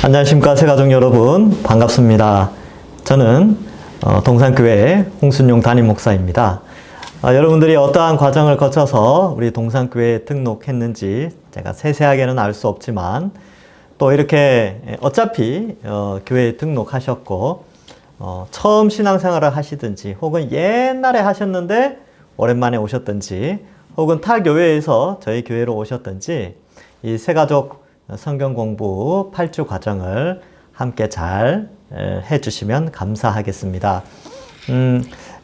안녕하십니까 새가족 여러분, 반갑습니다. 저는 동산교회 홍순용 담임 목사입니다. 여러분들이 어떠한 과정을 거쳐서 우리 동산교회에 등록했는지 제가 세세하게는 알 수 없지만 또 이렇게 어차피 교회에 등록하셨고 처음 신앙생활을 하시든지 혹은 옛날에 하셨는데 오랜만에 오셨든지 혹은 타 교회에서 저희 교회로 오셨든지 이 새가족 성경 공부 8주 과정을 함께 잘 해주시면 감사하겠습니다.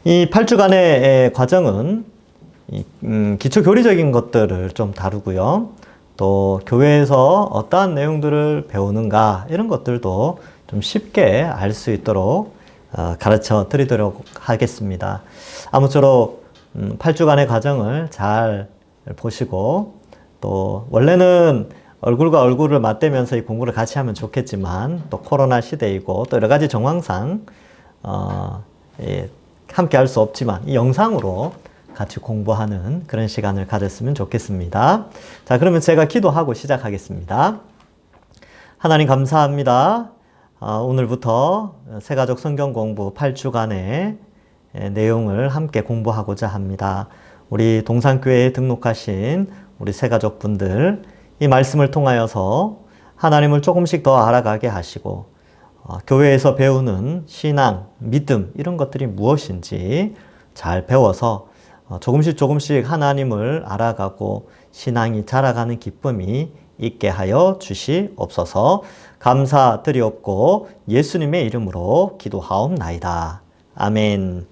이 8주간의 과정은 기초 교리적인 것들을 좀 다루고요. 또 교회에서 어떠한 내용들을 배우는가 이런 것들도 좀 쉽게 알 수 있도록 가르쳐 드리도록 하겠습니다. 아무쪼록 8주간의 과정을 잘 보시고 또 원래는 얼굴과 얼굴을 맞대면서 이 공부를 같이 하면 좋겠지만 또 코로나 시대이고 또 여러 가지 정황상 함께 할 수 없지만 이 영상으로 같이 공부하는 그런 시간을 가졌으면 좋겠습니다. 자, 그러면 제가 기도하고 시작하겠습니다. 하나님 감사합니다. 오늘부터 새가족 성경 공부 8주간의 내용을 함께 공부하고자 합니다. 우리 동산교회에 등록하신 우리 새가족분들 이 말씀을 통하여서 하나님을 조금씩 더 알아가게 하시고 교회에서 배우는 신앙, 믿음 이런 것들이 무엇인지 잘 배워서 조금씩 하나님을 알아가고 신앙이 자라가는 기쁨이 있게 하여 주시옵소서. 감사드리옵고 예수님의 이름으로 기도하옵나이다. 아멘.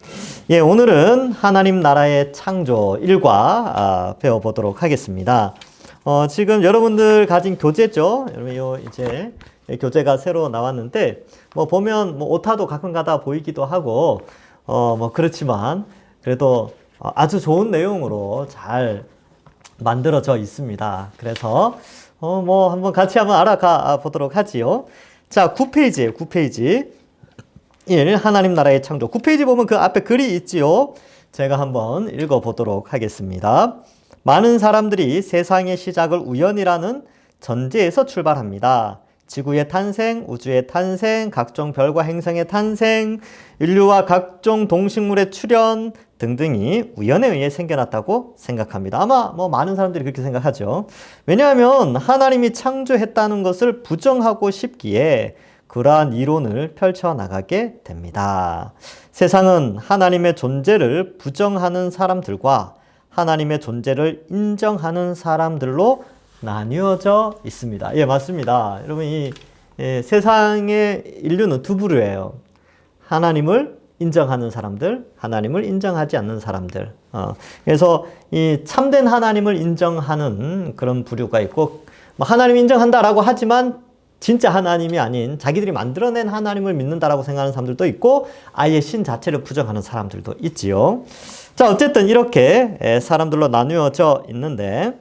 예, 오늘은 하나님 나라의 창조 1과 배워보도록 하겠습니다. 지금 여러분들 가진 교재죠. 여러분 이제 교재가 새로 나왔는데 보면 오타도 가끔가다 보이기도 하고 그렇지만 그래도 아주 좋은 내용으로 잘 만들어져 있습니다. 그래서 한번 같이 한번 알아가 보도록 하지요. 자, 9페이지에요. 9페이지 1 하나님 나라의 창조. 9페이지 보면 그 앞에 글이 있지요. 제가 한번 읽어 보도록 하겠습니다. 많은 사람들이 세상의 시작을 우연이라는 전제에서 출발합니다. 지구의 탄생, 우주의 탄생, 각종 별과 행성의 탄생, 인류와 각종 동식물의 출현 등등이 우연에 의해 생겨났다고 생각합니다. 아마 많은 사람들이 그렇게 생각하죠. 왜냐하면 하나님이 창조했다는 것을 부정하고 싶기에 그러한 이론을 펼쳐나가게 됩니다. 세상은 하나님의 존재를 부정하는 사람들과 하나님의 존재를 인정하는 사람들로 나뉘어져 있습니다. 예, 맞습니다. 여러분, 세상의 인류는 두 부류예요. 하나님을 인정하는 사람들, 하나님을 인정하지 않는 사람들. 그래서 이 참된 하나님을 인정하는 그런 부류가 있고, 하나님 인정한다라고 하지만 진짜 하나님이 아닌 자기들이 만들어낸 하나님을 믿는다라고 생각하는 사람들도 있고, 아예 신 자체를 부정하는 사람들도 있지요. 자, 어쨌든 이렇게 사람들로 나누어져 있는데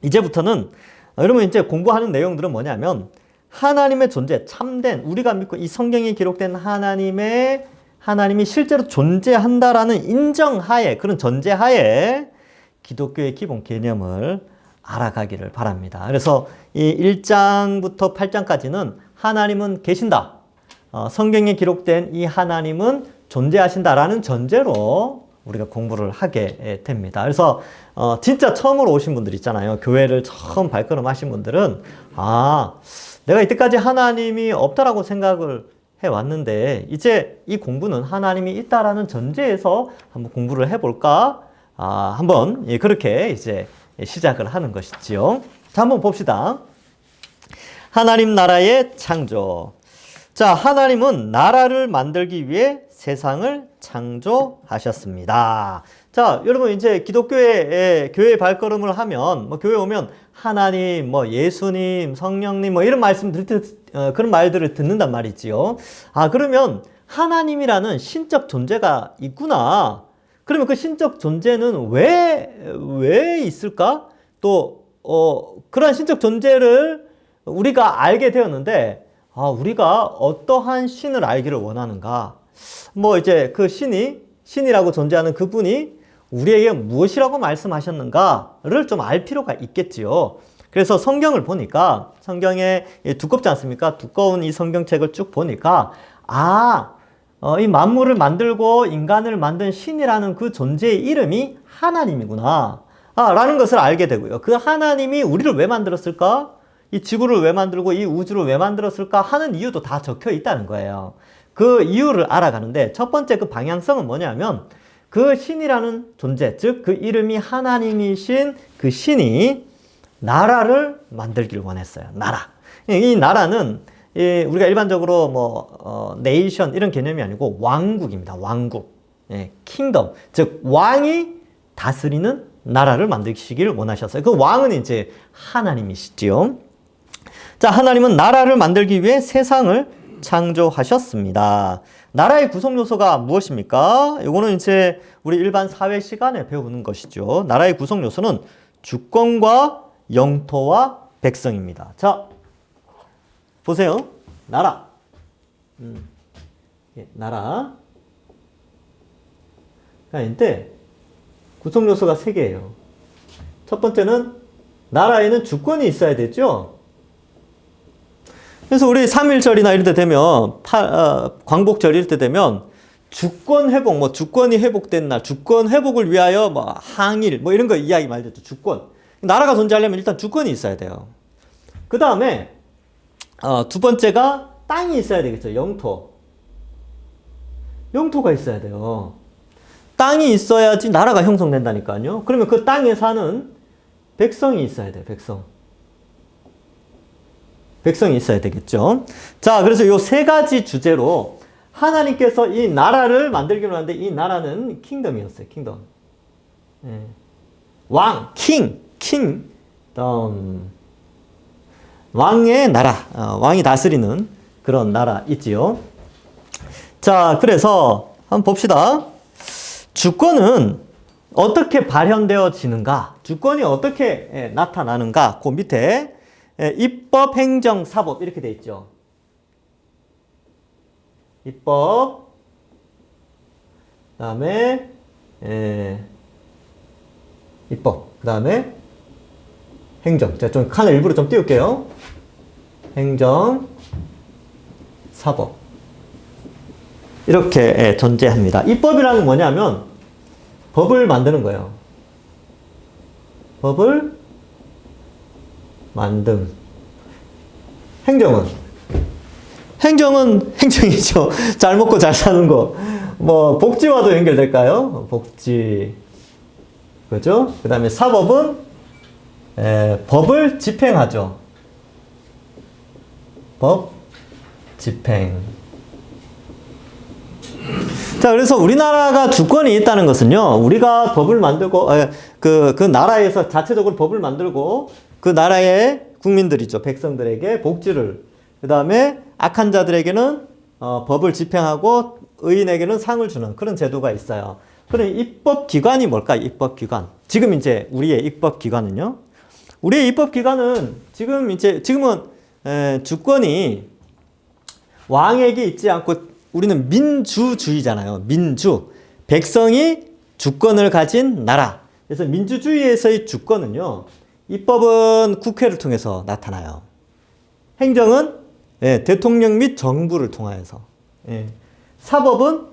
이제부터는 여러분 이제 공부하는 내용들은 뭐냐면 하나님의 존재, 참된 우리가 믿고 이 성경에 기록된 하나님이 실제로 존재한다라는 인정하에 그런 전제하에 기독교의 기본 개념을 알아가기를 바랍니다. 그래서 이 1장부터 8장까지는 하나님은 계신다. 성경에 기록된 이 하나님은 존재하신다라는 전제로 우리가 공부를 하게 됩니다. 그래서 진짜 처음으로 오신 분들 있잖아요. 교회를 처음 발걸음하신 분들은 내가 이때까지 하나님이 없다라고 생각을 해왔는데 이제 이 공부는 하나님이 있다라는 전제에서 한번 공부를 해볼까? 한번 그렇게 이제 시작을 하는 것이지요. 자, 한번 봅시다. 하나님 나라의 창조. 자, 하나님은 나라를 만들기 위해 세상을 창조하셨습니다. 자, 여러분 이제 기독교의 교회 발걸음을 하면 교회 오면 하나님, 예수님, 성령님 이런 말씀 그런 말들을 듣는단 말이지요. 그러면 하나님이라는 신적 존재가 있구나. 그러면 그 신적 존재는 왜 있을까? 또 그러한 신적 존재를 우리가 알게 되었는데 우리가 어떠한 신을 알기를 원하는가? 이제 그 신이라고 존재하는 그분이 우리에게 무엇이라고 말씀하셨는가를 좀 알 필요가 있겠지요. 그래서 성경을 보니까 성경에 두껍지 않습니까? 두꺼운 이 성경책을 쭉 보니까 이 만물을 만들고 인간을 만든 신이라는 그 존재의 이름이 하나님이구나. 라는 것을 알게 되고요. 그 하나님이 우리를 왜 만들었을까? 이 지구를 왜 만들고 이 우주를 왜 만들었을까 하는 이유도 다 적혀 있다는 거예요. 그 이유를 알아가는데 첫 번째 그 방향성은 뭐냐면 그 신이라는 존재, 즉 그 이름이 하나님이신 그 신이 나라를 만들기를 원했어요. 나라. 이 나라는 우리가 일반적으로 네이션 이런 개념이 아니고 왕국입니다. 왕국. 킹덤. 즉 왕이 다스리는 나라를 만드시기를 원하셨어요. 그 왕은 이제 하나님이시지요. 자, 하나님은 나라를 만들기 위해 세상을 창조하셨습니다. 나라의 구성 요소가 무엇입니까? 이거는 이제 우리 일반 사회 시간에 배우는 것이죠. 나라의 구성 요소는 주권과 영토와 백성입니다. 자, 보세요. 나라. 나라. 인데 구성 요소가 3개예요. 첫 번째는 나라에는 주권이 있어야 되죠. 그래서 우리 3.1절이나 이럴 때 되면 광복절 이럴 때 되면 주권 회복, 주권이 회복된 날, 주권 회복을 위하여 항일, 이런 거 이야기 많이 듣죠. 주권. 나라가 존재하려면 일단 주권이 있어야 돼요. 그 다음에 두 번째가 땅이 있어야 되겠죠. 영토. 영토가 있어야 돼요. 땅이 있어야지 나라가 형성된다니까요. 그러면 그 땅에 사는 백성이 있어야 돼요. 백성이 있어야 되겠죠. 자, 그래서 이 3가지 주제로 하나님께서 이 나라를 만들기로 하는데 이 나라는 킹덤이었어요. 킹덤. 왕, 킹덤. 왕의 나라, 왕이 다스리는 그런 나라 있지요. 자, 그래서 한번 봅시다. 주권은 어떻게 발현되어지는가? 주권이 어떻게 나타나는가? 그 밑에 입법, 행정, 사법 이렇게 돼 있죠. 입법, 그 다음에 입법, 그 다음에 행정. 제가 좀 칸을 일부러 좀 띄울게요. 행정, 사법. 이렇게 존재합니다. 입법이라는 건 뭐냐면 법을 만드는 거예요. 법을 만듦. 행정은 행정이죠. 잘 먹고 잘 사는 거. 복지와도 연결될까요? 복지. 그죠? 그 다음에 사법은 법을 집행하죠. 법, 집행. 자, 그래서 우리나라가 주권이 있다는 것은요, 우리가 법을 만들고, 그 나라에서 자체적으로 법을 만들고, 그 나라의 국민들이죠. 백성들에게 복지를, 그 다음에 악한 자들에게는 법을 집행하고, 의인에게는 상을 주는 그런 제도가 있어요. 그럼 입법기관이 뭘까요? 입법기관. 지금 이제 우리의 입법기관은요, 우리의 입법기관은 지금은 주권이 왕에게 있지 않고 우리는 민주주의잖아요. 민주. 백성이 주권을 가진 나라. 그래서 민주주의에서의 주권은요, 입법은 국회를 통해서 나타나요. 행정은 대통령 및 정부를 통하여서. 사법은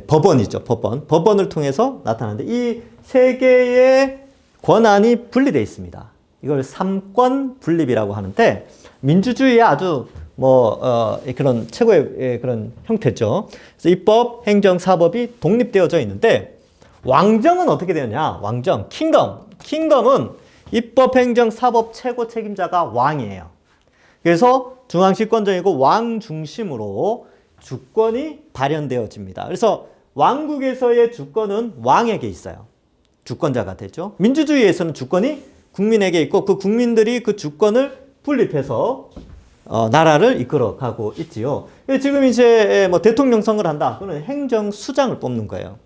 법원이죠. 법원을 통해서 나타나는데 이 3개의 권한이 분리되어 있습니다. 이걸 삼권 분립이라고 하는데 민주주의의 아주 그런 최고의 그런 형태죠. 그래서 입법, 행정, 사법이 독립되어져 있는데 왕정은 어떻게 되느냐? 왕정, 킹덤은 입법, 행정, 사법 최고 책임자가 왕이에요. 그래서 중앙집권적이고 왕 중심으로 주권이 발현되어집니다. 그래서 왕국에서의 주권은 왕에게 있어요. 주권자가 되죠. 민주주의에서는 주권이 국민에게 있고 그 국민들이 그 주권을 분립해서 나라를 이끌어가고 있지요. 지금 이제 대통령 선거를 한다. 그러면 행정수장을 뽑는 거예요.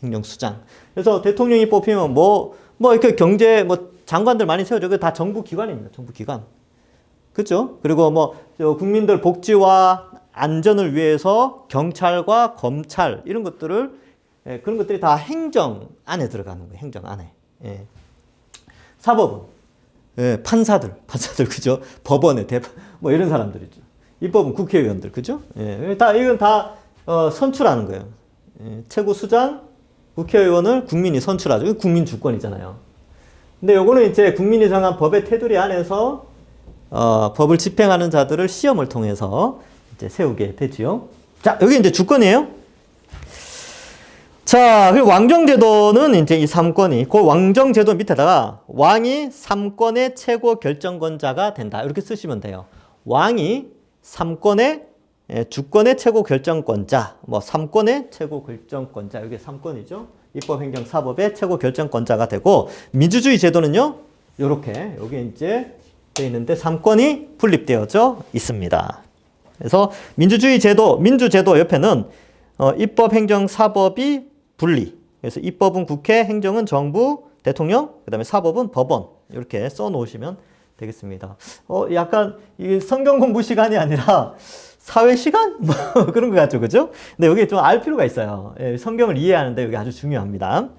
행정수장. 그래서 대통령이 뽑히면 이렇게 경제 장관들 많이 세워져. 그 다 정부 기관입니다. 정부 기관. 그죠? 그리고 국민들 복지와 안전을 위해서 경찰과 검찰 이런 것들을 그런 것들이 다 행정 안에 들어가는 거예요. 행정 안에. 사법은 예, 판사들, 그죠? 법원의 대파, 뭐 이런 사람들이죠. 입법은 국회의원들, 그죠? 예, 이건 다, 선출하는 거예요. 예, 최고 수장, 국회의원을 국민이 선출하죠. 이거 국민 주권이잖아요. 근데 요거는 이제 국민이 정한 법의 테두리 안에서, 법을 집행하는 자들을 시험을 통해서 이제 세우게 되지요. 자, 여기 이제 주권이에요. 자, 그리고 왕정제도는 이제 이 3권이, 그 왕정제도 밑에다가 왕이 3권의 최고 결정권자가 된다. 이렇게 쓰시면 돼요. 왕이 3권의, 주권의 최고 결정권자, 뭐 3권의 최고 결정권자, 이게 3권이죠. 입법, 행정, 사법의 최고 결정권자가 되고, 민주주의 제도는요, 요렇게, 여기 이제 되어 있는데 3권이 분립되어져 있습니다. 그래서 민주주의 제도, 민주제도 옆에는 입법, 행정, 사법이 분리. 그래서 입법은 국회, 행정은 정부, 대통령, 그 다음에 사법은 법원. 이렇게 써 놓으시면 되겠습니다. 약간 이게 성경 공부 시간이 아니라 사회 시간? 뭐 그런 것 같죠, 그죠? 근데 여기 좀 알 필요가 있어요. 예, 성경을 이해하는데 여기 아주 중요합니다.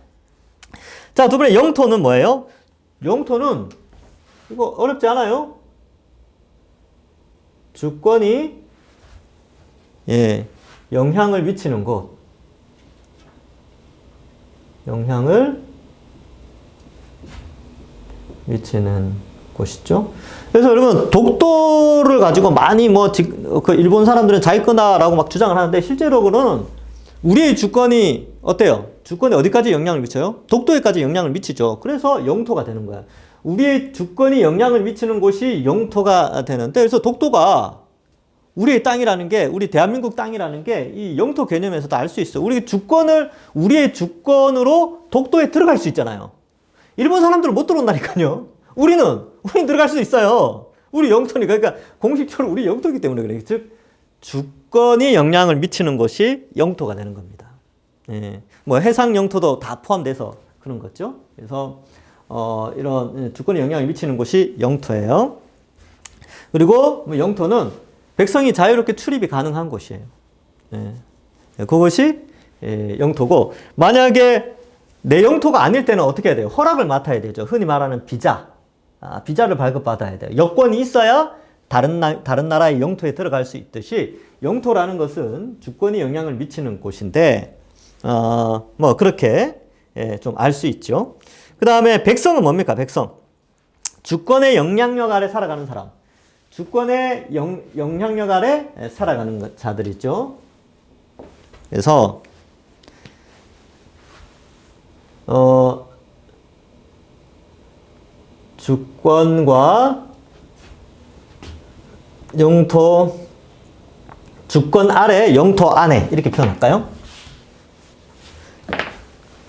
자, 두 번째 영토는 뭐예요? 영토는 이거 어렵지 않아요? 주권이 영향을 미치는 곳. 영향을 미치는 곳이죠. 그래서 여러분, 독도를 가지고 많이 그 일본 사람들은 자기 거다라고 막 주장을 하는데, 실제로는 우리의 주권이 어때요? 주권이 어디까지 영향을 미쳐요? 독도에까지 영향을 미치죠. 그래서 영토가 되는 거야. 우리의 주권이 영향을 미치는 곳이 영토가 되는데, 그래서 독도가 우리의 땅이라는 게, 우리 대한민국 땅이라는 게 이 영토 개념에서도 알 수 있어. 우리의 주권으로 독도에 들어갈 수 있잖아요. 일본 사람들은 못 들어온다니까요. 우리는 들어갈 수 있어요. 우리 영토니까. 그러니까 공식적으로 우리 영토이기 때문에 그래요. 즉, 주권이 영향을 미치는 곳이 영토가 되는 겁니다. 예. 뭐 해상 영토도 다 포함돼서 그런 거죠. 그래서, 이런 주권이 영향을 미치는 곳이 영토예요. 그리고 뭐 영토는 백성이 자유롭게 출입이 가능한 곳이에요. 예. 그것이 영토고, 만약에 내 영토가 아닐 때는 어떻게 해야 돼요? 허락을 맡아야 되죠. 흔히 말하는 비자. 비자를 발급받아야 돼요. 여권이 있어야 다른 나라의 영토에 들어갈 수 있듯이, 영토라는 것은 주권이 영향을 미치는 곳인데, 뭐 그렇게 좀 알 수 있죠. 그 다음에 백성은 뭡니까? 백성. 주권의 영향력 아래 살아가는 사람. 주권의 영향력 아래 살아가는 자들이죠. 그래서 주권과 영토, 주권 아래, 영토 안에 이렇게 표현할까요?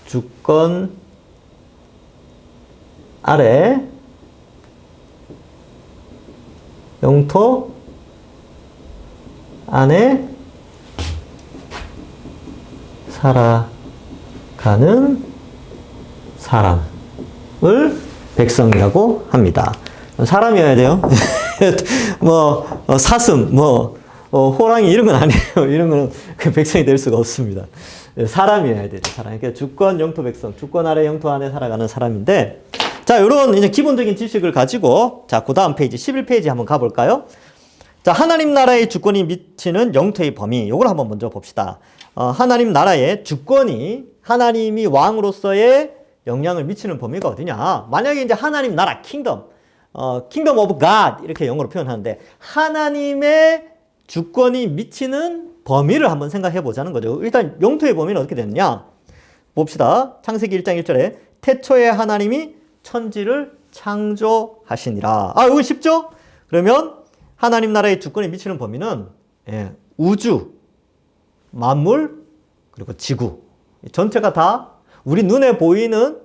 주권 아래, 영토 안에 살아가는 사람을 백성이라고 합니다. 사람이어야 돼요. 사슴, 호랑이 이런 건 아니에요. 이런 거는 백성이 될 수가 없습니다. 사람이어야 돼요. 사람. 그러니까 주권, 영토, 백성. 주권 아래, 영토 안에 살아가는 사람인데, 자, 요런 이제 기본적인 지식을 가지고, 자, 그 다음 페이지, 11페이지 한번 가볼까요? 자, 하나님 나라의 주권이 미치는 영토의 범위. 요걸 한번 먼저 봅시다. 하나님 나라의 주권이, 하나님이 왕으로서의 영향을 미치는 범위가 어디냐? 만약에 이제 하나님 나라, 킹덤, 킹덤 오브 갓, 이렇게 영어로 표현하는데, 하나님의 주권이 미치는 범위를 한번 생각해 보자는 거죠. 일단 영토의 범위는 어떻게 되느냐? 봅시다. 창세기 1장 1절에 태초에 하나님이 천지를 창조하시니라. 이거 쉽죠? 그러면 하나님 나라의 주권이 미치는 범위는 우주, 만물, 그리고 지구. 전체가 다 우리 눈에 보이는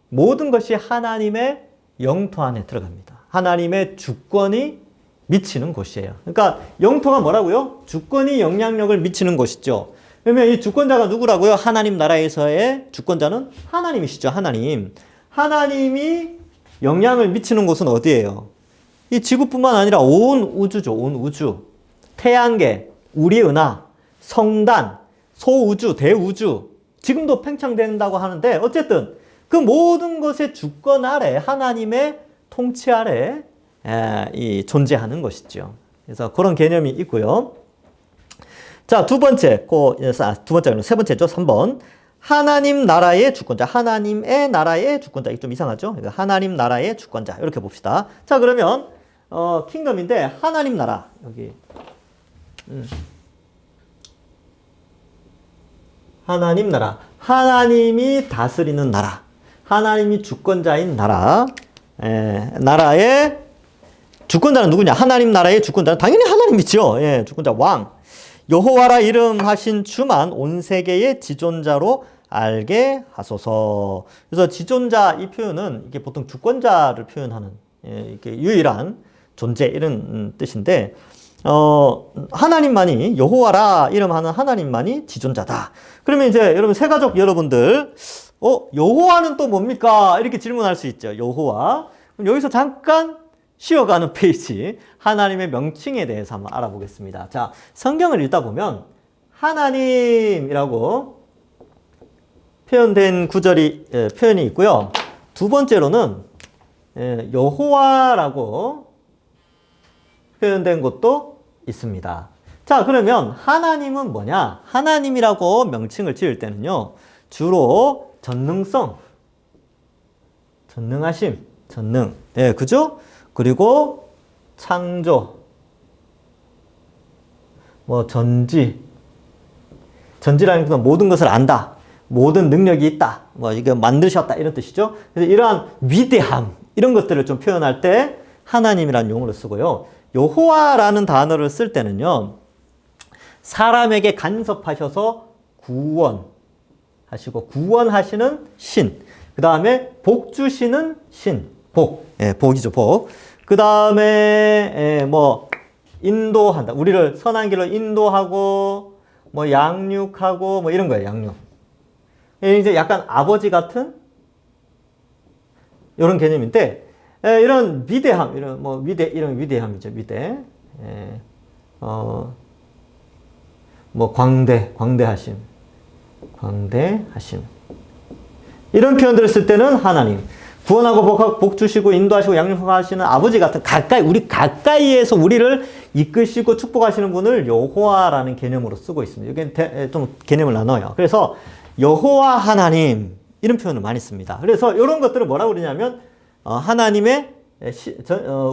모든 것이 하나님의 영토 안에 들어갑니다. 하나님의 주권이 미치는 곳이에요. 그러니까 영토가 뭐라고요? 주권이 영향력을 미치는 곳이죠. 그러면 이 주권자가 누구라고요? 하나님 나라에서의 주권자는 하나님이시죠. 하나님이 영향을 미치는 곳은 어디예요? 이 지구뿐만 아니라 온 우주죠. 온 우주. 태양계, 우리은하, 성단, 소우주, 대우주. 지금도 팽창된다고 하는데 어쨌든 그 모든 것의 주권 아래 하나님의 통치 아래 이 존재하는 것이죠. 그래서 그런 개념이 있고요. 자, 두 번째는 세 번째죠. 3번. 하나님 나라의 주권자, 하나님의 나라의 주권자. 이게 좀 이상하죠? 하나님 나라의 주권자. 이렇게 봅시다. 자, 그러면, 킹덤인데, 하나님 나라. 여기. 하나님 나라. 하나님이 다스리는 나라. 하나님이 주권자인 나라. 나라의 주권자는 누구냐? 하나님 나라의 주권자는 당연히 하나님이죠. 예, 주권자 왕. 여호와라 이름하신 주만 온 세계의 지존자로 알게 하소서. 그래서 지존자 이 표현은 이게 보통 주권자를 표현하는 이게 유일한 존재 이런 뜻인데 하나님만이 여호와라 이름하는 하나님만이 지존자다. 그러면 이제 여러분 새가족 여러분들 여호와는 또 뭡니까? 이렇게 질문할 수 있죠. 여호와. 그럼 여기서 잠깐 쉬어가는 페이지, 하나님의 명칭에 대해서 한번 알아보겠습니다. 자, 성경을 읽다 보면 하나님이라고 표현된 표현이 있고요. 두 번째로는 여호와라고 표현된 것도 있습니다. 자, 그러면 하나님은 뭐냐? 하나님이라고 명칭을 지을 때는요, 주로 전능성, 전능하심, 전능, 그죠? 그리고 창조, 전지라는 것은 모든 것을 안다, 모든 능력이 있다, 이거 만드셨다 이런 뜻이죠. 그래서 이러한 위대함 이런 것들을 좀 표현할 때 하나님이라는 용어를 쓰고요. 여호와라는 단어를 쓸 때는요, 사람에게 간섭하셔서 구원하시고 구원하시는 신, 그 다음에 복 주시는 신, 복이죠, 복. 그 다음에 인도한다. 우리를 선한 길로 인도하고 양육하고 이런 거예요. 양육. 이제 약간 아버지 같은 이런 개념인데 이런 위대함, 이런 위대함이죠. 위대. 광대하심. 이런 표현들을 쓸 때는 하나님. 구원하고 복 주시고 인도하시고 양육하시는 아버지 같은 우리 가까이에서 우리를 이끄시고 축복하시는 분을 여호와라는 개념으로 쓰고 있습니다. 이게 좀 개념을 나눠요. 그래서 여호와 하나님 이런 표현을 많이 씁니다. 그래서 이런 것들을 뭐라고 그러냐면 하나님의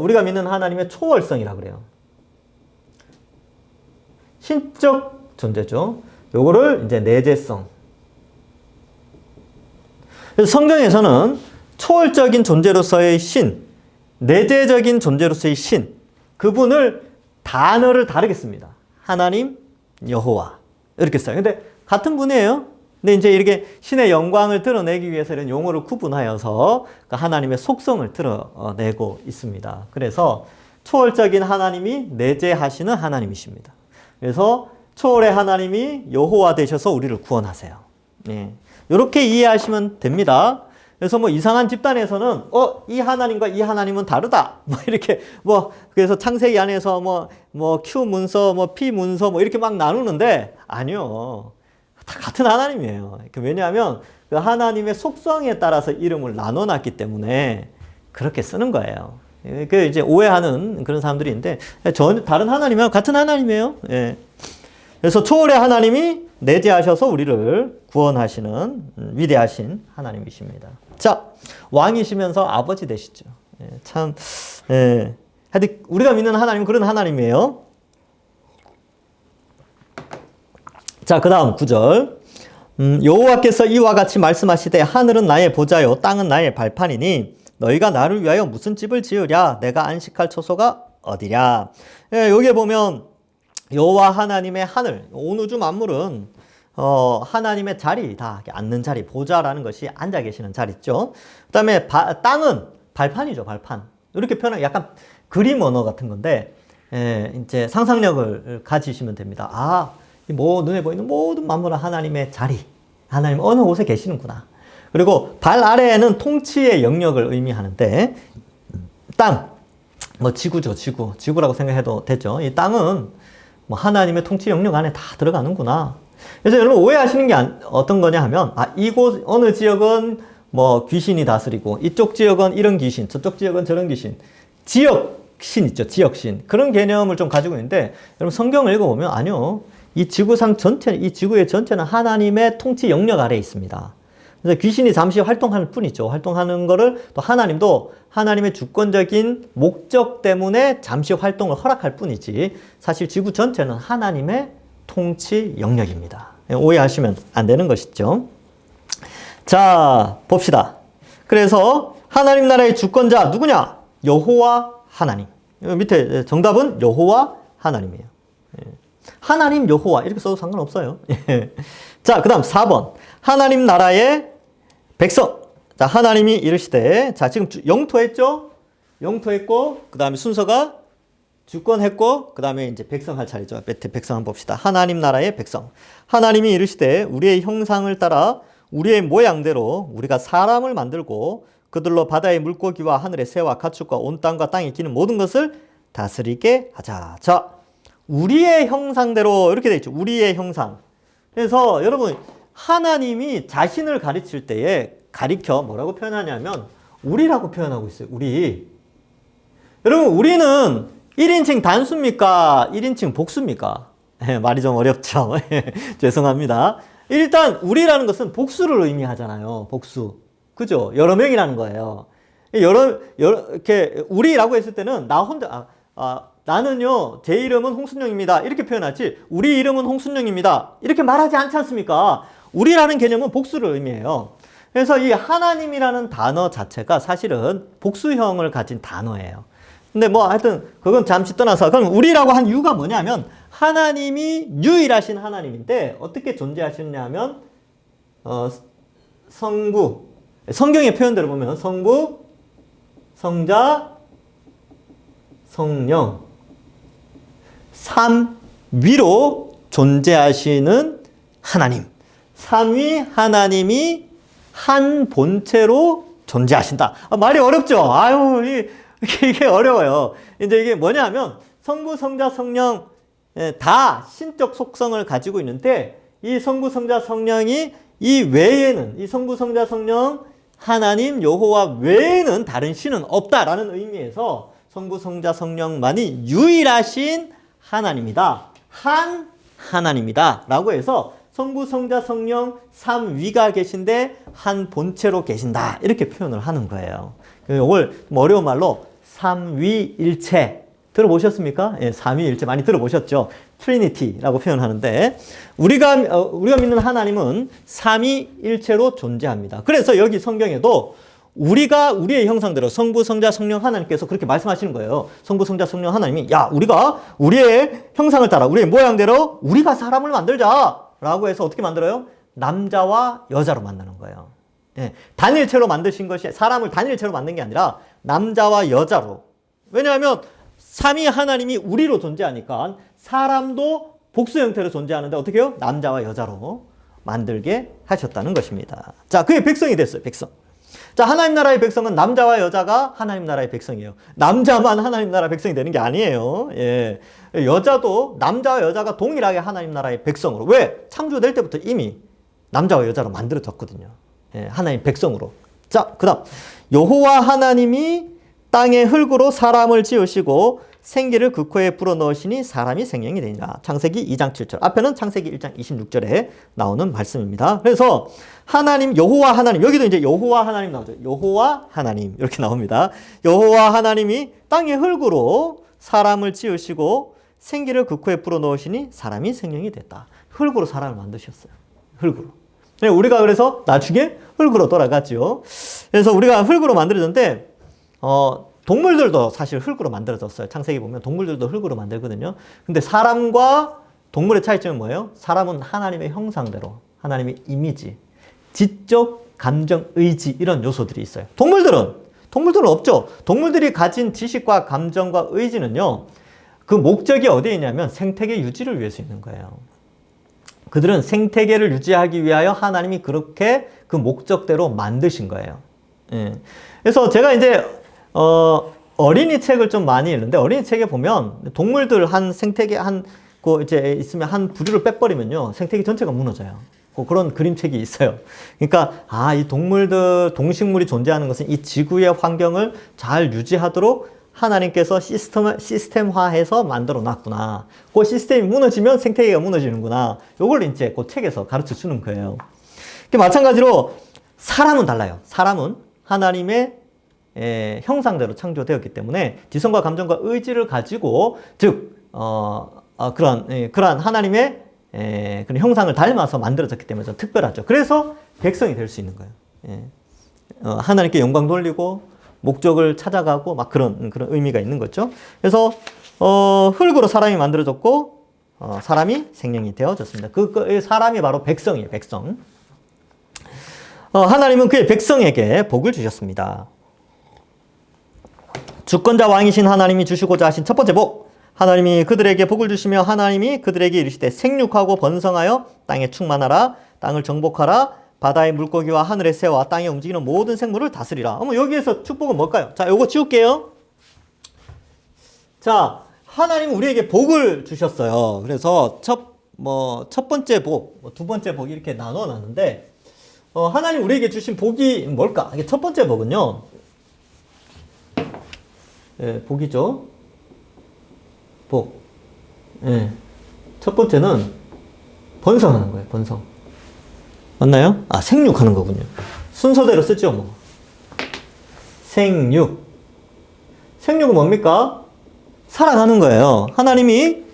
우리가 믿는 하나님의 초월성이라고 그래요. 신적 존재죠. 요거를 이제 내재성. 그래서 성경에서는 초월적인 존재로서의 신, 내재적인 존재로서의 신, 그분을 단어를 다르게 씁니다. 하나님, 여호와 이렇게 써요. 근데 같은 분이에요. 근데 이제 이렇게 신의 영광을 드러내기 위해서 이런 용어를 구분하여서 하나님의 속성을 드러내고 있습니다. 그래서 초월적인 하나님이 내재하시는 하나님이십니다. 그래서 초월의 하나님이 여호와 되셔서 우리를 구원하세요. 이렇게 이해하시면 됩니다. 그래서 이상한 집단에서는 이 하나님과 이 하나님은 다르다. 이렇게 그래서 창세기 안에서 Q 문서, P 문서 이렇게 막 나누는데 아니요. 다 같은 하나님이에요. 왜냐하면 그 하나님의 속성에 따라서 이름을 나눠놨기 때문에 그렇게 쓰는 거예요. 그 이제 오해하는 그런 사람들이 있는데 전혀 다른 하나님이에요. 같은 하나님이에요. 그래서 초월의 하나님이 내재하셔서 우리를 구원하시는 위대하신 하나님이십니다. 자, 왕이시면서 아버지 되시죠. 하여튼 우리가 믿는 하나님은 그런 하나님이에요. 자, 그 다음 9절. 여호와께서 이와 같이 말씀하시되 하늘은 나의 보좌요 땅은 나의 발판이니 너희가 나를 위하여 무슨 집을 지으랴? 내가 안식할 처소가 어디랴? 여기에 보면 여호와 하나님의 하늘, 온 우주 만물은 하나님의 자리다. 앉는 자리, 보좌라는 것이 앉아 계시는 자리죠. 그 다음에 땅은 발판이죠, 발판. 이렇게 표현하면 약간 그림 언어 같은 건데, 이제 상상력을 가지시면 됩니다. 눈에 보이는 모든 만물은 하나님의 자리, 하나님 어느 곳에 계시는구나. 그리고 발 아래에는 통치의 영역을 의미하는데, 땅, 지구죠, 지구라고 생각해도 되죠. 이 땅은 하나님의 통치 영역 안에 다 들어가는구나. 그래서 여러분 오해하시는 게 어떤 거냐 하면, 이곳, 어느 지역은 뭐 귀신이 다스리고 이쪽 지역은 이런 귀신, 저쪽 지역은 저런 귀신, 지역신 있죠. 지역신. 그런 개념을 좀 가지고 있는데 여러분 성경을 읽어보면 아니요. 이 지구상 전체, 이 지구의 전체는 하나님의 통치 영역 아래에 있습니다. 그래서 귀신이 잠시 활동하는 뿐이죠. 활동하는 거를 또 하나님도 하나님의 주권적인 목적 때문에 잠시 활동을 허락할 뿐이지 사실 지구 전체는 하나님의 통치 영역입니다. 오해하시면 안 되는 것이죠. 자, 봅시다. 그래서 하나님 나라의 주권자 누구냐? 여호와 하나님. 밑에 정답은 여호와 하나님이에요. 하나님 여호와 이렇게 써도 상관없어요. 자, 그 다음 4번. 하나님 나라의 백성. 자, 하나님이 이르시되, 자, 지금 영토했죠? 영토했고, 그 다음에 순서가 주권했고, 그 다음에 이제 백성 할 차례죠. 밑에 백성 한번 봅시다. 하나님 나라의 백성. 하나님이 이르시되, 우리의 형상을 따라 우리의 모양대로 우리가 사람을 만들고, 그들로 바다의 물고기와 하늘의 새와 가축과 온 땅과 땅에 기는 모든 것을 다스리게 하자. 자, 우리의 형상대로 이렇게 되어 있죠. 우리의 형상. 그래서 여러분, 하나님이 자신을 가르칠 때에 가리켜 뭐라고 표현하냐면 우리라고 표현하고 있어요. 우리. 여러분 우리는 1인칭 단수입니까? 1인칭 복수입니까? 말이 좀 어렵죠. 죄송합니다. 일단 우리라는 것은 복수를 의미하잖아요. 복수. 그죠? 여러 명이라는 거예요. 이렇게 우리라고 했을 때는 나 혼자 나는요 제 이름은 홍순영입니다. 이렇게 표현하지 우리 이름은 홍순영입니다. 이렇게 말하지 않지 않습니까? 우리라는 개념은 복수를 의미해요. 그래서 이 하나님이라는 단어 자체가 사실은 복수형을 가진 단어예요. 근데 뭐 하여튼 그건 잠시 떠나서 그럼 우리라고 한 이유가 뭐냐면 하나님이 유일하신 하나님인데 어떻게 존재하시느냐면 성부 성경의 표현대로 보면 성부, 성자, 성령 삼위로 존재하시는 하나님. 삼위 하나님이 한 본체로 존재하신다. 말이 어렵죠? 아유, 이게 어려워요. 이제 이게 뭐냐면 성부, 성자, 성령 다 신적 속성을 가지고 있는데 이 성부, 성자, 성령이 이 외에는 이 성부, 성자, 성령 하나님 여호와 외에는 다른 신은 없다라는 의미에서 성부, 성자, 성령만이 유일하신 하나님이다. 한 하나님이다. 라고 해서 성부, 성자, 성령 삼위가 계신데 한 본체로 계신다. 이렇게 표현을 하는 거예요. 이걸 어려운 말로 삼위일체 들어보셨습니까? 예, 삼위일체 많이 들어보셨죠? 트리니티라고 표현하는데 우리가 믿는 하나님은 삼위일체로 존재합니다. 그래서 여기 성경에도 우리가 우리의 형상대로 성부, 성자, 성령 하나님께서 그렇게 말씀하시는 거예요. 성부, 성자, 성령 하나님이 야 우리가 우리의 형상을 따라 우리의 모양대로 우리가 사람을 만들자 라고 해서 어떻게 만들어요? 남자와 여자로 만드는 거예요. 예, 단일체로 만드신 것이 사람을 단일체로 만든 게 아니라 남자와 여자로. 왜냐하면 삼위 하나님이 우리로 존재하니까 사람도 복수 형태로 존재하는데 어떻게 해요? 남자와 여자로 만들게 하셨다는 것입니다. 자, 그게 백성이 됐어요. 백성. 자, 하나님 나라의 백성은 남자와 여자가 하나님 나라의 백성이에요. 남자만 하나님 나라 백성이 되는 게 아니에요. 예. 여자도 남자와 여자가 동일하게 하나님 나라의 백성으로. 왜? 창조될 때부터 이미 남자와 여자로 만들어졌거든요. 예, 하나님 백성으로. 자, 그 다음 여호와 하나님이 땅의 흙으로 사람을 지으시고 생기를 그 코에 불어넣으시니 사람이 생명이 되니라. 창세기 2장 7절. 앞에는 창세기 1장 26절에 나오는 말씀입니다. 그래서 하나님, 여호와 하나님, 여기도 이제 여호와 하나님 나오죠. 여호와 하나님 이렇게 나옵니다. 여호와 하나님이 땅의 흙으로 사람을 지으시고 생기를 그 코에 불어넣으시니 사람이 생명이 됐다. 흙으로 사람을 만드셨어요. 흙으로. 우리가 그래서 나중에 흙으로 돌아갔죠. 그래서 우리가 흙으로 만들어졌는데 동물들도 사실 흙으로 만들어졌어요. 창세기 보면 동물들도 흙으로 만들거든요. 근데 사람과 동물의 차이점은 뭐예요? 사람은 하나님의 형상대로, 하나님의 이미지, 지적, 감정, 의지 이런 요소들이 있어요. 동물들은 없죠. 동물들이 가진 지식과 감정과 의지는요. 그 목적이 어디에 있냐면 생태계 유지를 위해서 있는 거예요. 그들은 생태계를 유지하기 위하여 하나님이 그렇게 그 목적대로 만드신 거예요. 예. 그래서 제가 이제 어린이 책을 좀 많이 읽는데 어린이 책에 보면 동물들 한 생태계 이제 있으면 한 부류를 빼버리면요 생태계 전체가 무너져요. 그런 그림책이 있어요. 그러니까 이 동물들, 동식물이 존재하는 것은 이 지구의 환경을 잘 유지하도록 하나님께서 시스템화해서 만들어 놨구나. 그 시스템이 무너지면 생태계가 무너지는구나. 요걸 이제 그 책에서 가르쳐 주는 거예요. 마찬가지로 사람은 달라요. 사람은 하나님의 형상대로 창조되었기 때문에 지성과 감정과 의지를 가지고, 즉 그러한 하나님의 그런 형상을 닮아서 만들어졌기 때문에 좀 특별하죠. 그래서 백성이 될 수 있는 거예요. 하나님께 영광 돌리고 목적을 찾아가고 막 그런 의미가 있는 거죠. 그래서 흙으로 사람이 만들어졌고 사람이 생명이 되어졌습니다. 그 사람이 바로 백성이에요. 백성. 하나님은 그의 백성에게 복을 주셨습니다. 주권자 왕이신 하나님이 주시고자 하신 첫 번째 복. 하나님이 그들에게 복을 주시며 하나님이 그들에게 이르시되 생육하고 번성하여 땅에 충만하라. 땅을 정복하라. 바다의 물고기와 하늘의 새와 땅에 움직이는 모든 생물을 다스리라. 여기에서 축복은 뭘까요? 자, 요거 지울게요. 자, 하나님은 우리에게 복을 주셨어요. 그래서 첫 번째 복, 두 번째 복 이렇게 나눠 놨는데, 하나님 우리에게 주신 복이 뭘까? 이게 첫 번째 복은요. 복이죠. 복. 첫 번째는 번성하는 거예요. 번성. 맞나요? 생육하는 거군요. 순서대로 쓰죠, 뭐. 생육. 생육은 뭡니까? 살아가는 거예요. 하나님이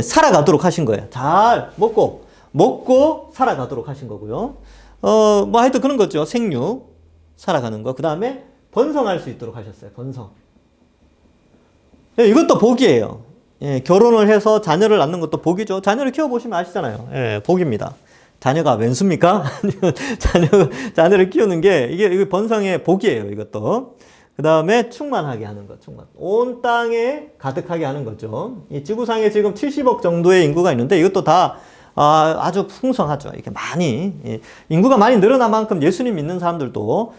살아가도록 하신 거예요. 잘 먹고 살아가도록 하신 거고요. 하여튼 그런 거죠. 생육. 살아가는 거. 그 다음에 번성할 수 있도록 하셨어요. 번성. 이것도 복이에요. 결혼을 해서 자녀를 낳는 것도 복이죠. 자녀를 키워보시면 아시잖아요. 복입니다. 자녀가 웬수입니까? 자녀를 키우는 게 이게 번성의 복이에요. 이것도. 그 다음에 충만하게 하는 것. 충만. 온 땅에 가득하게 하는 거죠. 이 지구상에 지금 70억 정도의 인구가 있는데 이것도 다 아주 풍성하죠. 이렇게 많이. 인구가 많이 늘어난 만큼 예수님 믿는 사람들도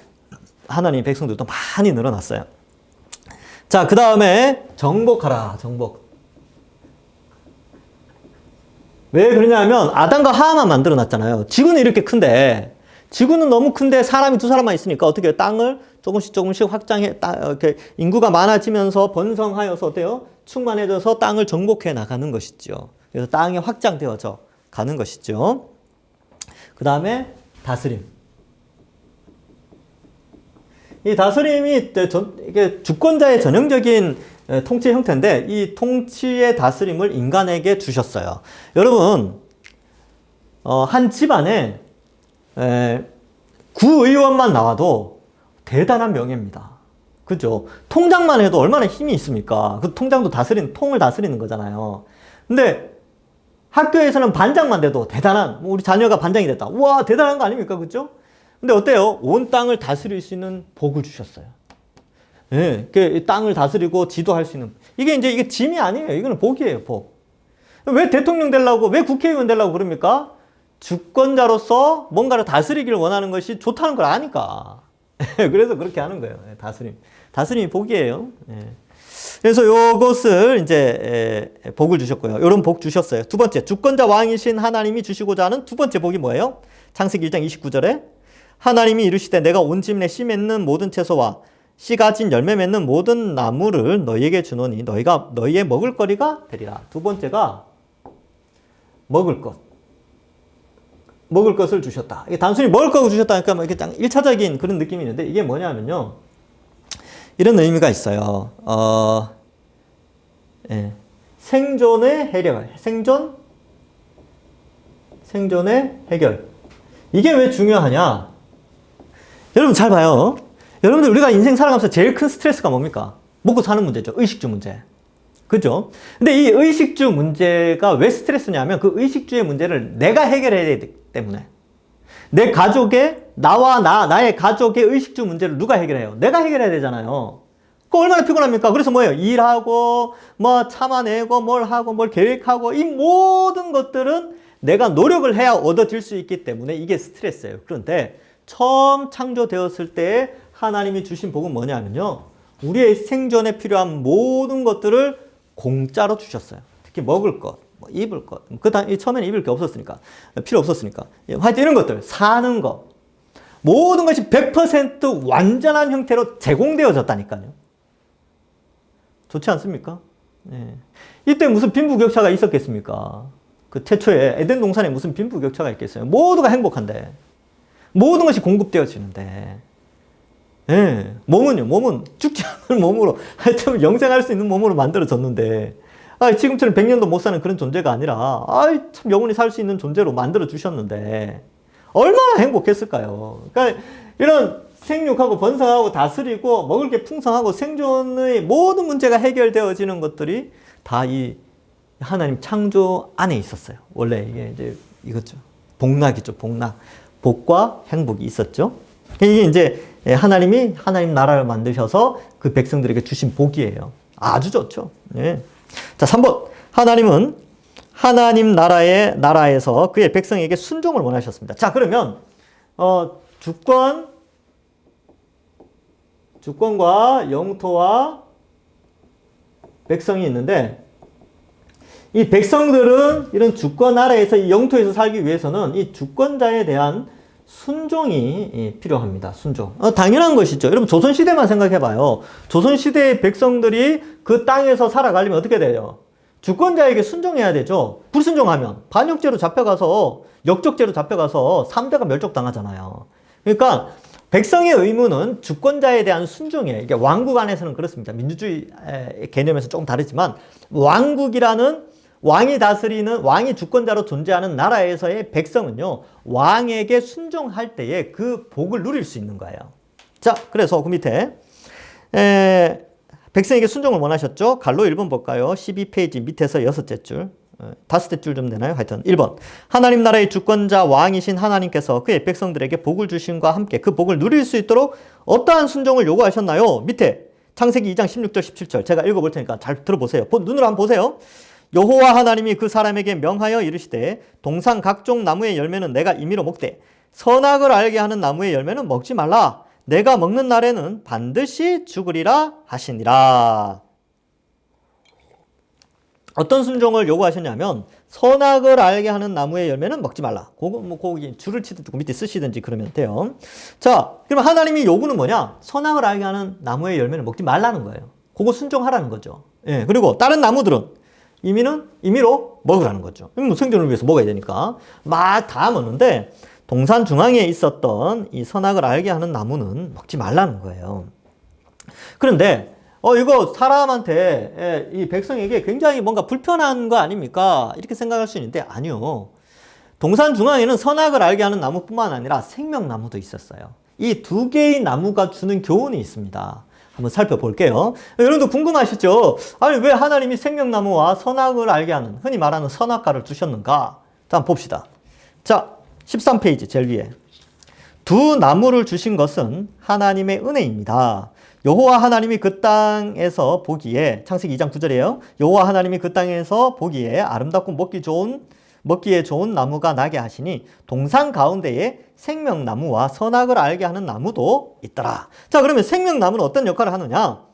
하나님 백성들도 많이 늘어났어요. 자, 그 다음에 정복하라. 정복. 왜 그러냐면 아담과 하와만 만들어 놨잖아요. 지구는 이렇게 큰데, 지구는 너무 큰데 사람이 두 사람만 있으니까 어떻게 땅을 조금씩 확장해, 이렇게 인구가 많아지면서 번성하여서 어때요? 충만해져서 땅을 정복해 나가는 것이죠. 그래서 땅이 확장되어져 가는 것이죠. 그 다음에 다스림. 이 다스림이 이게 주권자의 전형적인 통치 형태인데 이 통치의 다스림을 인간에게 주셨어요. 여러분, 한 집안에 구의원만 나와도 대단한 명예입니다. 그죠? 통장만 해도 얼마나 힘이 있습니까? 그 통장도 통을 다스리는 거잖아요. 근데 학교에서는 반장만 돼도 대단한, 우리 자녀가 반장이 됐다. 우와, 대단한 거 아닙니까? 그죠? 근데 어때요? 온 땅을 다스릴 수 있는 복을 주셨어요. 그 땅을 다스리고 지도할 수 있는. 이게 짐이 아니에요. 이거는 복이에요, 복. 왜 대통령 되려고, 왜 국회의원 되려고 그럽니까? 주권자로서 뭔가를 다스리기를 원하는 것이 좋다는 걸 아니까. 그래서 그렇게 하는 거예요. 다스림. 다스림이 복이에요. 그래서 요것을 이제 복을 주셨고요. 요런 복 주셨어요. 두 번째, 주권자 왕이신 하나님이 주시고자 하는 두 번째 복이 뭐예요? 창세기 1장 29절에 하나님이 이르시되 내가 온 지면에 씨 맺는 모든 채소와 씨 가진 열매 맺는 모든 나무를 너희에게 주노니 너희가 너희의 먹을 거리가 되리라. 두 번째가 먹을 것. 먹을 것을 주셨다. 이게 단순히 먹을 것을 주셨다 하니까 이렇게 1차적인 그런 느낌이 있는데 이게 뭐냐면요. 이런 의미가 있어요. 생존의 해결. 생존의 해결. 이게 왜 중요하냐? 여러분 잘 봐요. 여러분들 우리가 인생 살아가면서 제일 큰 스트레스가 뭡니까? 먹고 사는 문제죠. 의식주 문제. 그죠? 근데 이 의식주 문제가 왜 스트레스냐면 그 의식주의 문제를 내가 해결해야 되기 때문에. 내 가족의, 나의 가족의 의식주 문제를 누가 해결해요? 내가 해결해야 되잖아요. 그거 얼마나 피곤합니까? 그래서 뭐예요? 일하고, 참아내고, 뭘 하고, 뭘 계획하고, 이 모든 것들은 내가 노력을 해야 얻어질 수 있기 때문에 이게 스트레스예요. 그런데 처음 창조되었을 때 하나님이 주신 복은 뭐냐면요. 우리의 생존에 필요한 모든 것들을 공짜로 주셨어요. 특히 먹을 것. 뭐 입을 것, 처음에는 입을 게 없었으니까, 필요 없었으니까. 하여튼 이런 것들, 사는 거. 모든 것이 100% 완전한 형태로 제공되어졌다니까요. 좋지 않습니까? 예. 이때 무슨 빈부격차가 있었겠습니까? 그 태초에 에덴 동산에 무슨 빈부격차가 있겠어요? 모두가 행복한데, 모든 것이 공급되어지는데, 예. 몸은 죽지 않는 몸으로, 하여튼 영생할 수 있는 몸으로 만들어졌는데, 지금처럼 100년도 못 사는 그런 존재가 아니라, 참 영원히 살 수 있는 존재로 만들어주셨는데, 얼마나 행복했을까요? 그러니까 이런 생육하고 번성하고 다스리고 먹을 게 풍성하고 생존의 모든 문제가 해결되어지는 것들이 다 이 하나님 창조 안에 있었어요. 원래 이게 이제 이거죠. 복락이죠. 복락. 복과 행복이 있었죠. 이게 이제 하나님 나라를 만드셔서 그 백성들에게 주신 복이에요. 아주 좋죠. 예. 자, 3번. 하나님은 하나님 나라에서 그의 백성에게 순종을 원하셨습니다. 자, 그러면 주권과 영토와 백성이 있는데, 이 백성들은 이런 주권 아래에서 이 영토에서 살기 위해서는 이 주권자에 대한 순종이 필요합니다. 순종. 당연한 것이죠. 여러분 조선시대만 생각해봐요. 조선시대의 백성들이 그 땅에서 살아가려면 어떻게 돼요? 주권자에게 순종해야 되죠. 불순종하면 반역죄로 잡혀가서, 역적죄로 잡혀가서 3대가 멸족당하잖아요. 그러니까 백성의 의무는 주권자에 대한 순종이에요. 이게 왕국 안에서는 그렇습니다. 민주주의 개념에서 조금 다르지만, 왕국이라는 왕이 다스리는, 왕이 주권자로 존재하는 나라에서의 백성은요, 왕에게 순종할 때에 그 복을 누릴 수 있는 거예요. 자, 그래서 그 밑에 백성에게 순종을 원하셨죠. 갈로 1번 볼까요? 12페이지 밑에서 6째 줄, 5째 줄 좀 되나요? 하여튼 1번. 하나님 나라의 주권자 왕이신 하나님께서 그의 백성들에게 복을 주심과 함께 그 복을 누릴 수 있도록 어떠한 순종을 요구하셨나요? 밑에 창세기 2장 16절 17절 제가 읽어볼 테니까 잘 들어보세요. 눈으로 한번 보세요. 여호와 하나님이 그 사람에게 명하여 이르시되 동산 각종 나무의 열매는 내가 임의로 먹되 선악을 알게 하는 나무의 열매는 먹지 말라. 내가 먹는 날에는 반드시 죽으리라 하시니라. 어떤 순종을 요구하셨냐면, 선악을 알게 하는 나무의 열매는 먹지 말라. 거기 줄을 치든지 밑에 쓰시든지 그러면 돼요. 자, 그럼 하나님이 요구는 뭐냐? 선악을 알게 하는 나무의 열매는 먹지 말라는 거예요. 그거 순종하라는 거죠. 예, 그리고 다른 나무들은 임의로 먹으라는 거죠. 생존을 위해서 먹어야 되니까. 막 다 먹는데, 동산 중앙에 있었던 이 선악을 알게 하는 나무는 먹지 말라는 거예요. 그런데 이거 사람한테, 이 백성에게 굉장히 뭔가 불편한 거 아닙니까? 이렇게 생각할 수 있는데 아니요. 동산 중앙에는 선악을 알게 하는 나무뿐만 아니라 생명나무도 있었어요. 이 두 개의 나무가 주는 교훈이 있습니다. 한번 살펴볼게요. 여러분도 궁금하시죠? 아니, 왜 하나님이 생명나무와 선악을 알게 하는, 흔히 말하는 선악과를 주셨는가? 자, 한번 봅시다. 자, 13페이지 제일 위에. 두 나무를 주신 것은 하나님의 은혜입니다. 여호와 하나님이 그 땅에서 보기에, 창세기 2장 9절이에요. 여호와 하나님이 그 땅에서 보기에 아름답고 먹기에 좋은 나무가 나게 하시니 동산 가운데에 생명나무와 선악을 알게 하는 나무도 있더라. 자, 그러면 생명나무는 어떤 역할을 하느냐?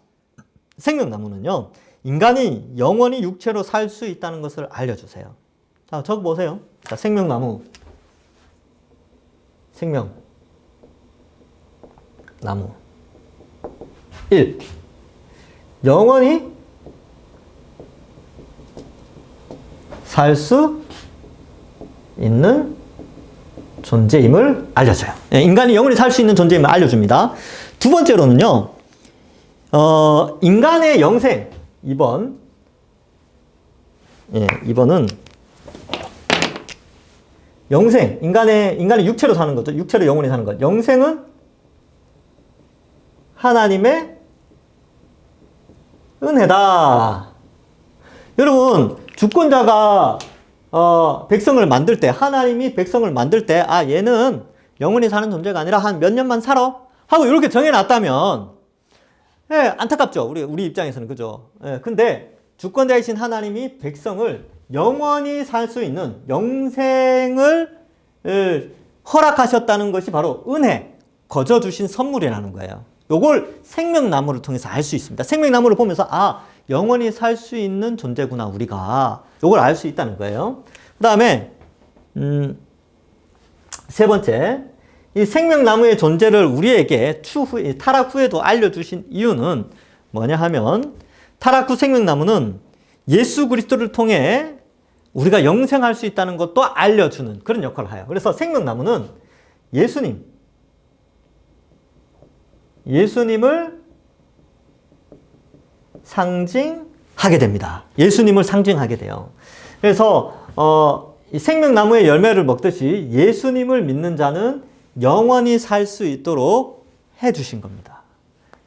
생명나무는요, 인간이 영원히 육체로 살 수 있다는 것을 알려주세요. 자, 적어보세요. 자, 생명나무. 생명나무. 1. 영원히 살 수 있는 존재임을 알려줘요. 인간이 영원히 살 수 있는 존재임을 알려줍니다. 두 번째로는요, 인간의 영생. 2번. 2번은 영생. 인간의 육체로 사는 거죠. 육체로 영원히 사는 것. 영생은 하나님의 은혜다. 여러분, 주권자가 백성을 만들 때, 하나님이 백성을 만들 때, 얘는 영원히 사는 존재가 아니라 한 몇 년만 살아 하고 이렇게 정해놨다면, 안타깝죠. 우리 입장에서는. 그죠? 근데 주권자이신 하나님이 백성을 영원히 살 수 있는 영생을 허락하셨다는 것이 바로 은혜, 거저 주신 선물이라는 거예요. 요걸 생명나무를 통해서 알 수 있습니다. 생명나무를 보면서 영원히 살 수 있는 존재구나, 우리가. 요걸 알 수 있다는 거예요. 그 다음에, 세 번째, 이 생명나무의 존재를 우리에게 추후, 타락 후에도 알려주신 이유는 뭐냐 하면, 타락 후 생명나무는 예수 그리스도를 통해 우리가 영생할 수 있다는 것도 알려주는 그런 역할을 해요. 그래서 생명나무는 예수님을 상징하게 됩니다. 예수님을 상징하게 돼요. 그래서 이 생명나무의 열매를 먹듯이 예수님을 믿는 자는 영원히 살 수 있도록 해주신 겁니다.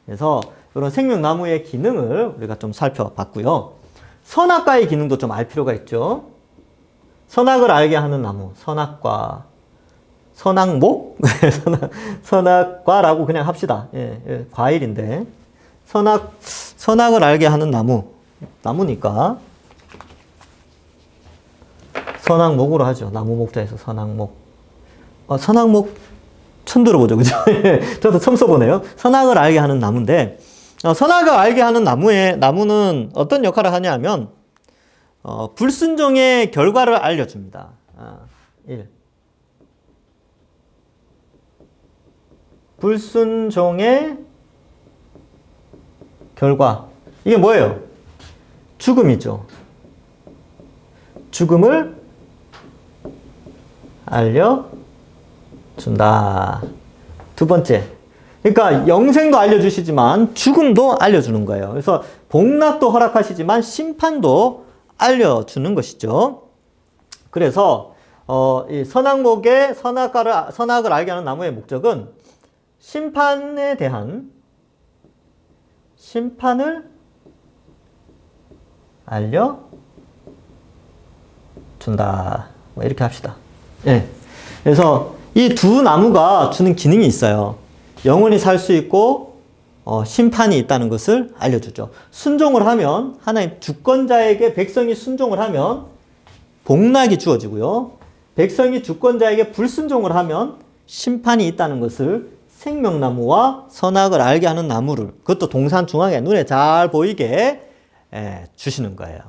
그래서 이런 생명나무의 기능을 우리가 좀 살펴봤고요. 선악과의 기능도 좀 알 필요가 있죠. 선악을 알게 하는 나무, 선악과, 선악목? 선악과라고 그냥 합시다. 예, 과일인데. 선악을 알게 하는 나무니까. 선악목으로 하죠. 나무 목자에서 선악목. 선악목 처음 들어보죠. 그죠? 저도 처음 써보네요. 선악을 알게 하는 나무인데, 선악을 알게 하는 나무는 어떤 역할을 하냐 하면, 불순종의 결과를 알려줍니다. 1. 불순종의 결과. 이게 뭐예요? 죽음이죠. 죽음을 알려준다. 두 번째. 그러니까 영생도 알려주시지만 죽음도 알려주는 거예요. 그래서 복락도 허락하시지만 심판도 알려주는 것이죠. 그래서 이 선악목의 선악을 알게 하는 나무의 목적은 심판에 대한 심판을 알려준다. 뭐 이렇게 합시다. 예. 그래서 이 두 나무가 주는 기능이 있어요. 영원히 살 수 있고 심판이 있다는 것을 알려주죠. 순종을 하면 하나님 주권자에게 백성이 순종을 하면 복락이 주어지고요. 백성이 주권자에게 불순종을 하면 심판이 있다는 것을 생명나무와 선악을 알게 하는 나무를 그것도 동산 중앙에 눈에 잘 보이게 주시는 거예요.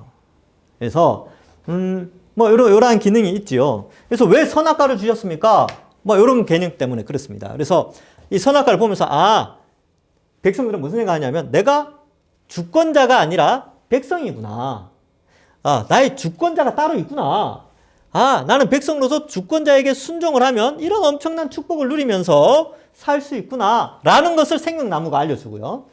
그래서 뭐 이러한 기능이 있지요. 그래서 왜 선악과를 주셨습니까? 뭐 이런 개념 때문에 그렇습니다. 그래서 이 선악과를 보면서 백성들은 무슨 생각하냐면 내가 주권자가 아니라 백성이구나. 나의 주권자가 따로 있구나. 나는 백성으로서 주권자에게 순종을 하면 이런 엄청난 축복을 누리면서 살 수 있구나. 라는 것을 생명나무가 알려주고요.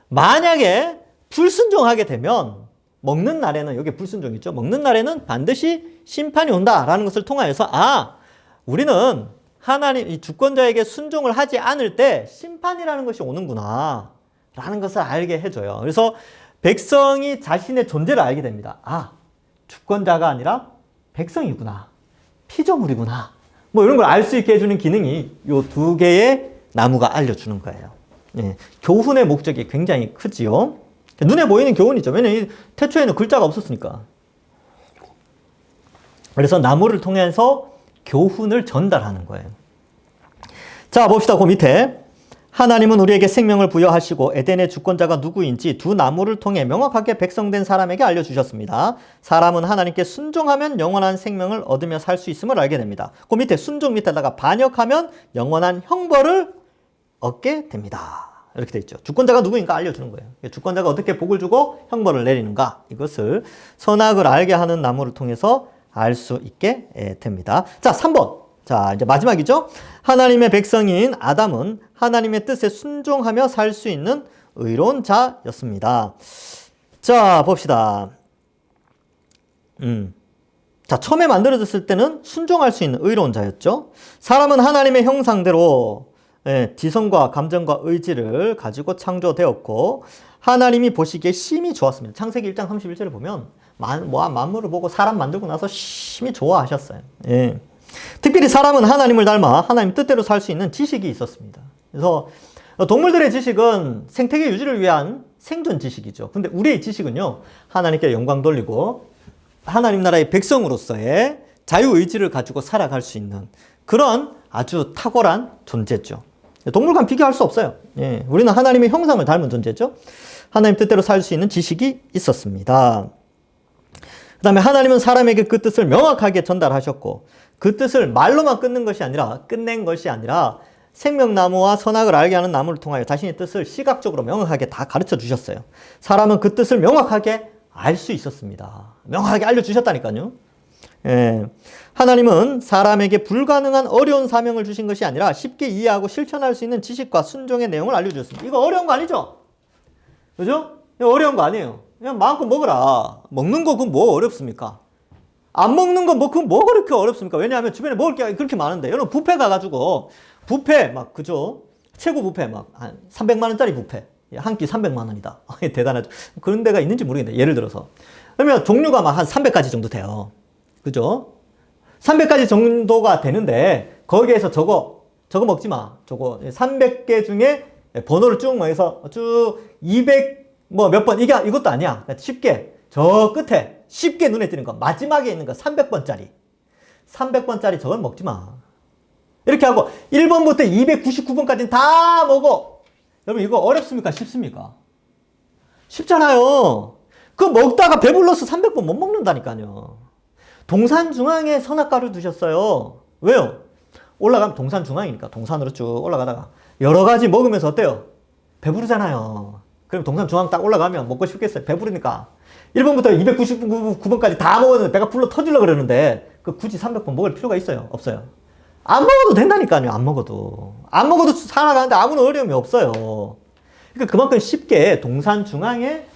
만약에 불순종하게 되면 먹는 날에는, 여기 불순종이죠. 먹는 날에는 반드시 심판이 온다라는 것을 통하여서 우리는 하나님, 이 주권자에게 순종을 하지 않을 때 심판이라는 것이 오는구나 라는 것을 알게 해줘요. 그래서 백성이 자신의 존재를 알게 됩니다. 주권자가 아니라 백성이구나. 피조물이구나. 뭐 이런 걸 알 수 있게 해주는 기능이 이 두 개의 나무가 알려주는 거예요. 예, 교훈의 목적이 굉장히 크지요. 눈에 보이는 교훈이죠. 왜냐면 태초에는 글자가 없었으니까. 그래서 나무를 통해서 교훈을 전달하는 거예요. 자, 봅시다. 그 밑에. 하나님은 우리에게 생명을 부여하시고 에덴의 주권자가 누구인지 두 나무를 통해 명확하게 백성된 사람에게 알려주셨습니다. 사람은 하나님께 순종하면 영원한 생명을 얻으며 살 수 있음을 알게 됩니다. 그 밑에 순종 밑에다가 반역하면 영원한 형벌을 얻게 됩니다. 이렇게 돼 있죠. 주권자가 누구인가 알려주는 거예요. 주권자가 어떻게 복을 주고 형벌을 내리는가, 이것을 선악을 알게 하는 나무를 통해서 알 수 있게 됩니다. 자, 3번. 자, 이제 마지막이죠. 하나님의 백성인 아담은 하나님의 뜻에 순종하며 살 수 있는 의로운 자였습니다. 자, 봅시다. 자, 처음에 만들어졌을 때는 순종할 수 있는 의로운 자였죠. 사람은 하나님의 형상대로 지성과 감정과 의지를 가지고 창조되었고 하나님이 보시기에 심히 좋았습니다. 창세기 1장 31절을 보면 만물을 보고 사람 만들고 나서 심히 좋아하셨어요. 예. 특별히 사람은 하나님을 닮아 하나님 뜻대로 살 수 있는 지식이 있었습니다. 그래서 동물들의 지식은 생태계 유지를 위한 생존 지식이죠. 근데 우리의 지식은요, 하나님께 영광 돌리고 하나님 나라의 백성으로서의 자유의지를 가지고 살아갈 수 있는 그런 아주 탁월한 존재죠. 동물과 비교할 수 없어요. 예, 우리는 하나님의 형상을 닮은 존재죠. 하나님 뜻대로 살 수 있는 지식이 있었습니다. 그 다음에 하나님은 사람에게 그 뜻을 명확하게 전달하셨고 그 뜻을 말로만 끝낸 것이 아니라 생명나무와 선악을 알게 하는 나무를 통하여 자신의 뜻을 시각적으로 명확하게 다 가르쳐 주셨어요. 사람은 그 뜻을 명확하게 알 수 있었습니다. 명확하게 알려주셨다니까요. 예. 하나님은 사람에게 불가능한 어려운 사명을 주신 것이 아니라 쉽게 이해하고 실천할 수 있는 지식과 순종의 내용을 알려주셨습니다. 이거 어려운 거 아니죠? 그죠? 이거 어려운 거 아니에요. 그냥 마음껏 먹어라. 먹는 거 그건 뭐 어렵습니까? 안 먹는 거 그건 뭐 그렇게 어렵습니까? 왜냐하면 주변에 먹을 게 그렇게 많은데. 여러분 뷔페 가가지고 뷔페 그죠? 최고 뷔페 한 300만 원짜리 뷔페. 한 끼 300만 원이다. 대단하죠. 그런 데가 있는지 모르겠네. 예를 들어서. 그러면 종류가 한 300가지 정도 돼요. 그죠? 300가지 정도가 되는데 거기에서 저거 먹지 마. 저거 300개 중에 번호를 쭉 해서 쭉 200 몇 번 이것도 아니야. 쉽게 저 끝에 쉽게 눈에 띄는 거 마지막에 있는 거 300번짜리 저걸 먹지 마. 이렇게 하고 1번부터 299번까지는 다 먹어. 여러분 이거 어렵습니까? 쉽습니까? 쉽잖아요. 그거 먹다가 배불러서 300번 못 먹는다니까요. 동산 중앙에 선악과를 두셨어요. 왜요? 올라가면 동산 중앙이니까 동산으로 쭉 올라가다가 여러 가지 먹으면서 어때요? 배부르잖아요. 그럼 동산 중앙 딱 올라가면 먹고 싶겠어요. 배부르니까. 1번부터 299번까지 다 먹었는데 배가 불러 터지려고 그러는데 그 굳이 300번 먹을 필요가 있어요? 없어요? 안 먹어도 된다니까요. 안 먹어도 살아가는데 아무런 어려움이 없어요. 그러니까 그만큼 쉽게 동산 중앙에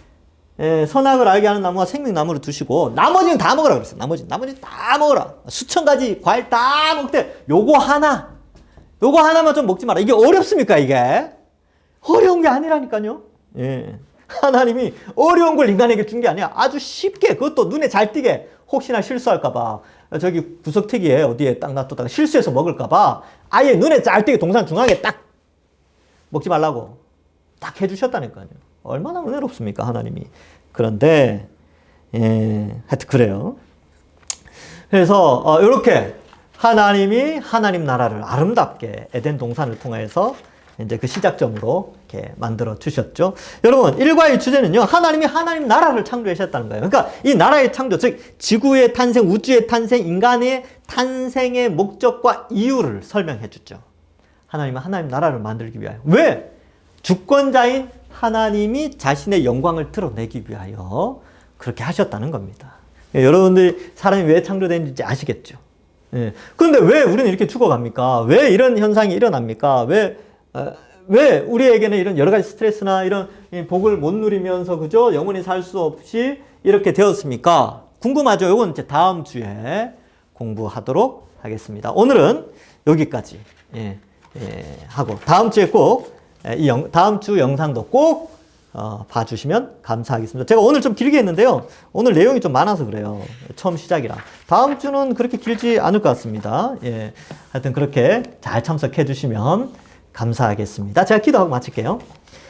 선악을 알게 하는 나무와 생명나무를 두시고 나머지는 다 먹으라 그랬어요. 나머지는 다 먹어라. 수천 가지 과일 다 먹되 요거 하나만 좀 먹지 마라. 이게 어렵습니까? 이게 어려운 게 아니라니까요. 예. 하나님이 어려운 걸 인간에게 준 게 아니야. 아주 쉽게 그것도 눈에 잘 띄게 혹시나 실수할까봐 저기 구석택이에 어디에 딱 놔뒀다가 실수해서 먹을까봐 아예 눈에 잘 띄게 동산 중앙에 딱 먹지 말라고 딱 해주셨다니까요. 얼마나 은혜롭습니까 하나님이. 그런데 하여튼 그래요. 그래서 이렇게 하나님이 하나님 나라를 아름답게 에덴 동산을 통해서 이제 그 시작점으로 이렇게 만들어 주셨죠. 여러분, 일과의 주제는요, 하나님이 하나님 나라를 창조하셨다는 거예요. 그러니까 이 나라의 창조, 즉 지구의 탄생, 우주의 탄생, 인간의 탄생의 목적과 이유를 설명해 주죠. 하나님은 하나님 나라를 만들기 위하여. 왜? 주권자인 하나님이 자신의 영광을 드러내기 위하여 그렇게 하셨다는 겁니다. 여러분들이 사람이 왜 창조됐는지 아시겠죠? 예. 그런데 왜 우리는 이렇게 죽어갑니까? 왜 이런 현상이 일어납니까? 왜 우리에게는 이런 여러 가지 스트레스나 이런 복을 못 누리면서 그죠? 영원히 살 수 없이 이렇게 되었습니까? 궁금하죠? 이건 이제 다음 주에 공부하도록 하겠습니다. 오늘은 여기까지 하고 다음 주에 꼭 다음 주 영상도 꼭 봐주시면 감사하겠습니다. 제가 오늘 좀 길게 했는데요. 오늘 내용이 좀 많아서 그래요. 처음 시작이라. 다음 주는 그렇게 길지 않을 것 같습니다. 예. 하여튼 그렇게 잘 참석해 주시면 감사하겠습니다. 제가 기도하고 마칠게요.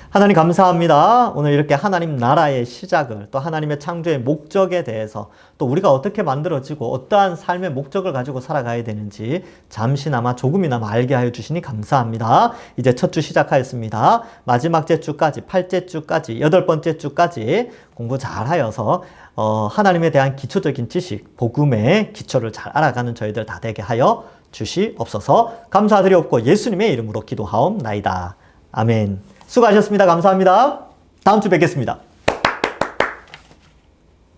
하나님 감사합니다. 오늘 이렇게 하나님 나라의 시작을 또 하나님의 창조의 목적에 대해서 또 우리가 어떻게 만들어지고 어떠한 삶의 목적을 가지고 살아가야 되는지 잠시나마 조금이나마 알게 하여 주시니 감사합니다. 이제 첫 주 시작하였습니다. 마지막 주까지 8째 주까지 8번째 주까지 공부 잘 하여서 하나님에 대한 기초적인 지식, 복음의 기초를 잘 알아가는 저희들 다 되게 하여 주시옵소서. 감사드리옵고 예수님의 이름으로 기도하옵나이다. 아멘. 수고하셨습니다. 감사합니다. 다음 주 뵙겠습니다.